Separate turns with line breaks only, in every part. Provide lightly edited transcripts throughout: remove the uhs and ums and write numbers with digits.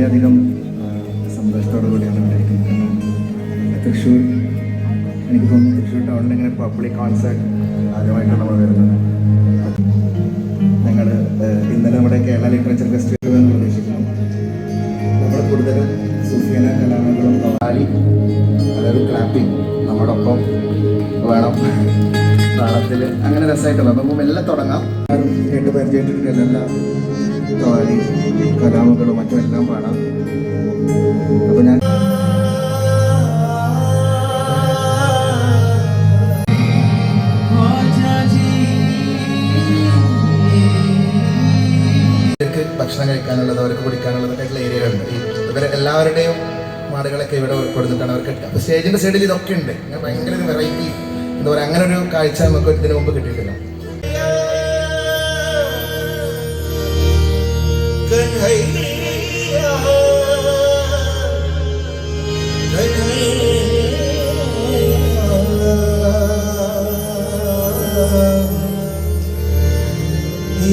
വളരെയധികം സന്തോഷത്തോടു കൂടിയാണ് ഇവിടെ ഇരിക്കുന്നത്. തൃശ്ശൂർ, എനിക്ക് തോന്നുന്നു തൃശ്ശൂർ ടൗണിൽ ഇങ്ങനെ പബ്ലിക് കോൺസേർട്ട് ആദ്യമായിട്ടാണ് നമ്മൾ വരുന്നത്. ഞങ്ങൾ ഇന്നലെ നമ്മുടെ കേരള ലിറ്ററേച്ചർ ഫെസ്റ്റിവൽ എന്ന് പ്രതീക്ഷിക്കുന്നു. നമ്മൾ കൂടുതലും സുഫിയാന കലാമകളും കവാലി, അതായത് ക്ലാപ്പിംഗ് നമ്മുടെ ഒപ്പം വേണം താളത്തിൽ, അങ്ങനെ രസമായിട്ടുള്ള അപ്പം എല്ലാം തുടങ്ങാം. കേട്ട് പരിചയപ്പെട്ടിട്ടില്ല എല്ലാ കവാലി കലാമകളും മറ്റും എല്ലാം പാടാം. അപ്പോൾ ഞാൻ ഭക്ഷണം കഴിക്കാനുള്ളത്, അവർക്ക് കുടിക്കാനുള്ളതൊക്കെ ആയിട്ടുള്ള ഏരിയകളുണ്ട്. ഇവരെ എല്ലാവരുടെയും മാടുകളൊക്കെ ഇവിടെ കൊടുത്തിട്ടാണ് അവർക്ക്. അപ്പോൾ സ്റ്റേജിൻ്റെ സൈഡിൽ ഇതൊക്കെ ഉണ്ട്. അങ്ങനെ ഭയങ്കര ഒരു വെറൈറ്റി, എന്താ പറയുക, അങ്ങനെ ഒരു കാഴ്ച നമുക്ക് ഇതിനു മുമ്പ് കിട്ടിയിട്ടില്ല.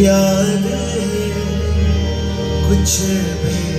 याद कुछ भी